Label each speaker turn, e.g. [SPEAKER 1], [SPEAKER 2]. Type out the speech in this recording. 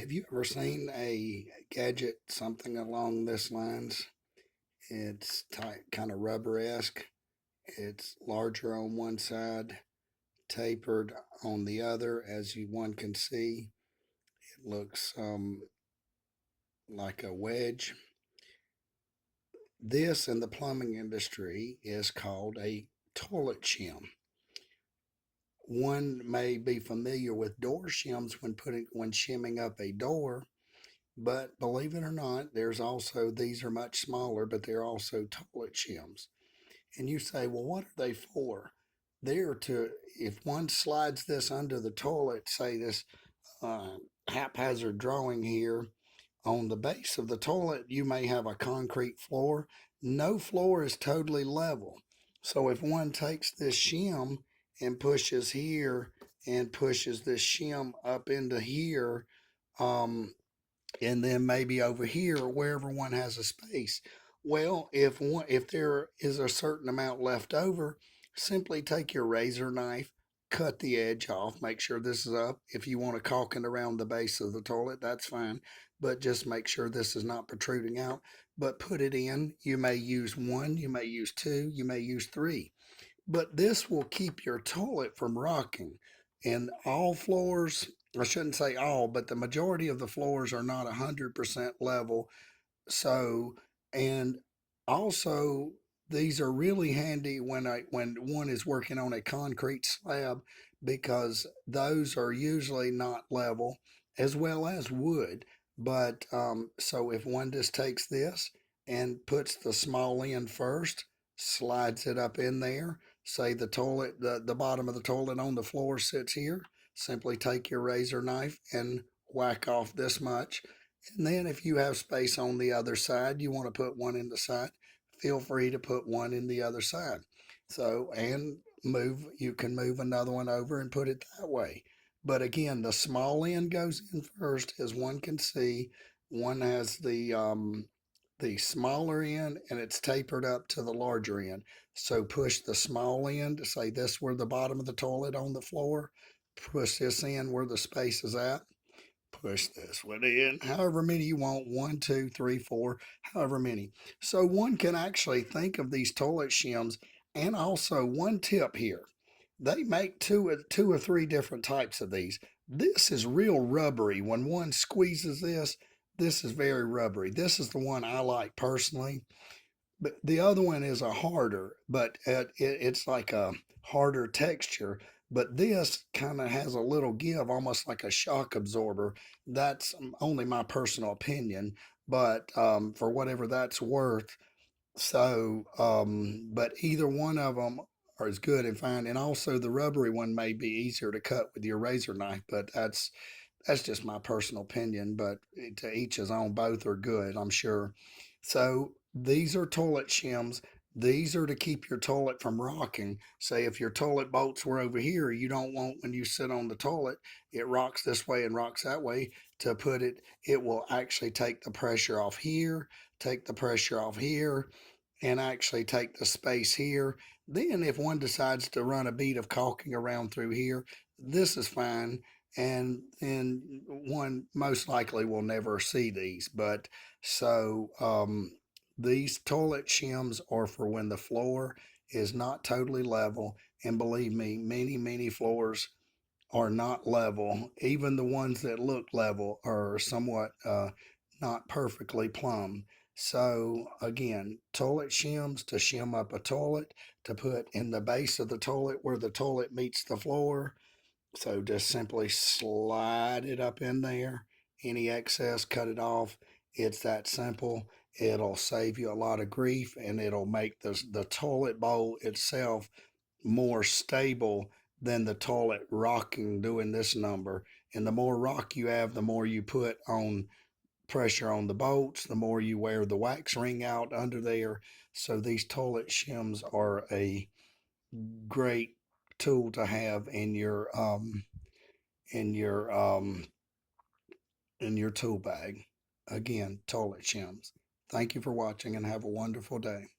[SPEAKER 1] Have you ever seen a gadget, something along this lines? It's tight, kind of rubber-esque. It's larger on one side, tapered on the other, as one can see. It looks like a wedge. This in the plumbing industry is called a toilet shim. One may be familiar with door shims when shimming up a door. But believe it or not, there's also, these are much smaller, but they're also toilet shims. And you say, well, what are they for? They're to, if one slides this under the toilet, say this uh, haphazard drawing here, on the base of the toilet, you may have a concrete floor. No floor is totally level. So if one takes this shim and pushes here and pushes this shim up into here, um, and then maybe over here or wherever one has a space. Well, if there is a certain amount left over, simply take your razor knife, cut the edge off, make sure this is up. If you want to caulk it around the base of the toilet, that's fine, but just make sure this is not protruding out. But put it in. You may use one, you may use two, you may use three, but this will keep your toilet from rocking. And all floors, I shouldn't say all, but the majority of the floors are not 100% level. So, and also these are really handy when one is working on a concrete slab, because those are usually not level, as well as wood. But so if one just takes this and puts the small end first, slides it up in there, say the bottom of the toilet on the floor sits here, simply take your razor knife and whack off this much. And then if you have space on the other side, you want to put one in the side, feel free to put one in the other side. So, and you can move another one over and put it that way. But again, the small end goes in first, as one can see. One has the smaller end and it's tapered up to the larger end. So push the small end, say this where the bottom of the toilet on the floor, push this in where the space is at, push this one in, however many you want, one, two, three, four, however many. So one can actually think of these toilet shims. And also one tip here, they make two or three different types of these. This is real rubbery. When one squeezes this is very rubbery. This is the one I like personally. But the other one is a harder, but it's like a harder texture. But this kind of has a little give, almost like a shock absorber. That's only my personal opinion, but for whatever that's worth. So, but either one of them is good and fine. And also the rubbery one may be easier to cut with your razor knife, but that's just my personal opinion, but to each his own. Both are good, I'm sure. So these are toilet shims. These are to keep your toilet from rocking. Say if your toilet bolts were over here, you don't want, when you sit on the toilet, it rocks this way and rocks that way. To put it, it will actually take the pressure off here, take the pressure off here, and actually take the space here. Then if one decides to run a bead of caulking around through here, this is fine. And one most likely will never see these. But so these toilet shims are for when the floor is not totally level. And believe me, many floors are not level. Even the ones that look level are somewhat not perfectly plumb. So again, toilet shims to shim up a toilet, to put in the base of the toilet where the toilet meets the floor. So just simply slide it up in there. Any excess, cut it off. It's that simple. It'll save you a lot of grief, and it'll make the toilet bowl itself more stable than the toilet rocking doing this number. And the more rock you have, the more you put on pressure on the bolts, the more you wear the wax ring out under there. So these toilet shims are a great tool to have in your in your tool bag. Again, toilet shims. Thank you for watching and have a wonderful day.